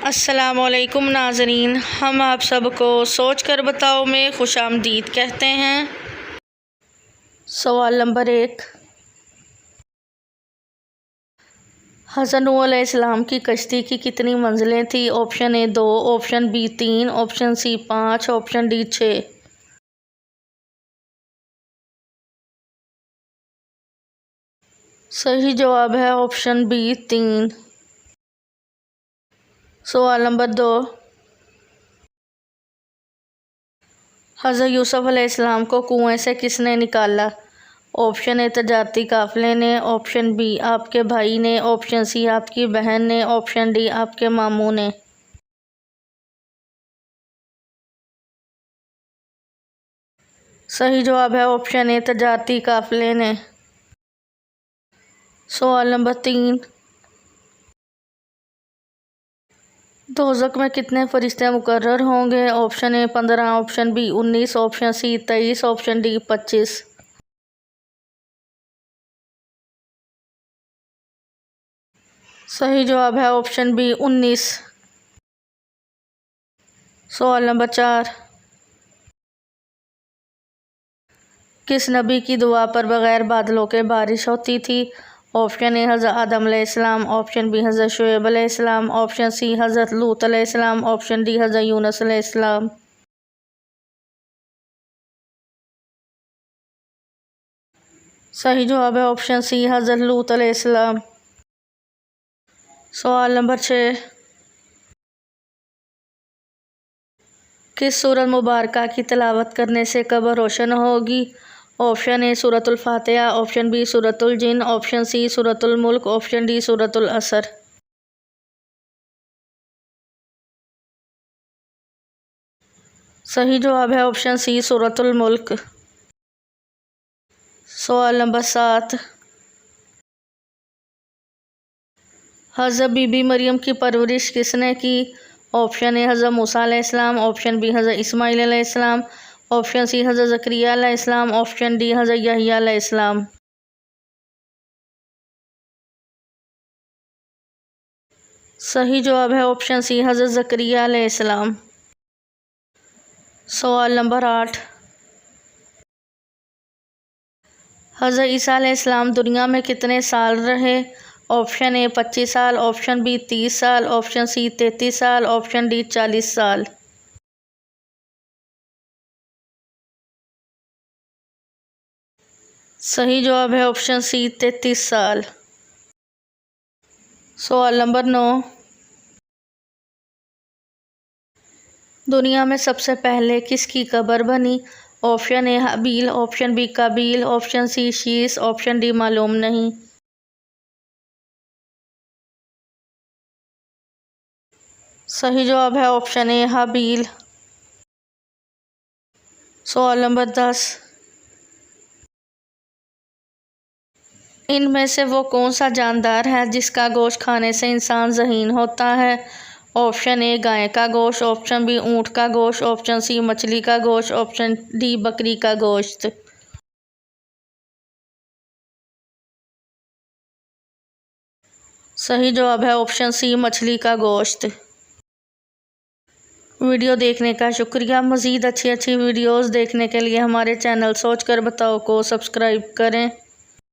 अस्सलामुअलैकुम नाज़रीन, हम आप सबको सोच कर बताओ में खुशामदीद कहते हैं। सवाल नंबर 1, हज़रत नूह अलैहिस्सलाम की कश्ती की कितनी मंजिलें थी? Option A 2, option B 3, option C 5, option D 6। सही जवाब है ऑप्शन बी 3। सवाल नंबर 2, हज़रत यूसुफ अलैहिस्सलाम को कुएं से किसने निकाला? ऑप्शन ए तजारती काफ़िले ने, ऑप्शन बी आपके भाई ने, ऑप्शन सी आपकी बहन ने, ऑप्शन डी आपके मामू ने। सही जवाब है ऑप्शन ए तजारती काफ़िले ने। सवाल नंबर 3, दोज़ख में कितने फरिश्ते मुकर्रर होंगे? Option A 15, option B 19, option C 23, option D 25। सही जवाब है ऑप्शन बी 19। सवाल नंबर 4, किस नबी की दुआ पर बग़ैर बादलों के बारिश होती थी? ऑप्शन ए हज़रत आदम अलैहिस्सलाम, ऑप्शन बी हज़रत शुएब अलैहिस्सलाम, ऑप्शन सी हज़रत लूत अलैहिस्सलाम, ऑप्शन डी हज़रत यूनुस अलैहिस्सलाम। सही जवाब है ऑप्शन सी हज़रत लूत अलैहिस्सलाम। सवाल नंबर 6, किस सूरत मुबारका की तिलावत करने से कब्र रोशन होगी? ऑप्शन ए सूरतुल फातिहा, ऑप्शन बी सूरतुल जिन, ऑप्शन सी सूरतुल मुल्क, ऑप्शन डी सूरतुल असर। सही जवाब है ऑप्शन सी सूरतुल मुल्क। सवाल नंबर 7, हज़रत बीबी मरियम की परवरिश किसने की? ऑप्शन ए हज़रत मूसा अलैहिस्सलाम, ऑप्शन बी हज़रत इस्माइल अलैहिस्सलाम, ऑप्शन सी हज़रत ज़करिया अलैहिस्सलाम, ऑप्शन डी हज़रत यहया अलैहिस्सलाम। सही जवाब है ऑप्शन सी हज़रत ज़करिया अलैहिस्सलाम। सवाल नंबर 8, हज़रत ईसा अलैहिस्सलाम दुनिया में कितने साल रहे? ऑप्शन ए 25 साल, ऑप्शन बी 30 साल, ऑप्शन सी 33 साल, ऑप्शन डी 40 साल। सही जवाब है ऑप्शन सी 33 साल। सवाल नंबर 9, दुनिया में सबसे पहले किसकी कब्र बनी? ऑप्शन ए हाबील, ऑप्शन बी काबील, ऑप्शन सी शीस, ऑप्शन डी मालूम नहीं। सही जवाब है ऑप्शन ए हाबील। सवाल नंबर 10, इनमें से वो कौन सा जानदार है जिसका गोश्त खाने से इंसान ज़हीन होता है? ऑप्शन ए गाय का गोश्त, ऑप्शन बी ऊँट का गोश्त, ऑप्शन सी मछली का गोश्त, ऑप्शन डी बकरी का गोश्त। सही जवाब है ऑप्शन सी मछली का गोश्त। वीडियो देखने का शुक्रिया। मज़ीद अच्छी वीडियोस देखने के लिए हमारे चैनल सोच कर बताओ को सब्सक्राइब करें।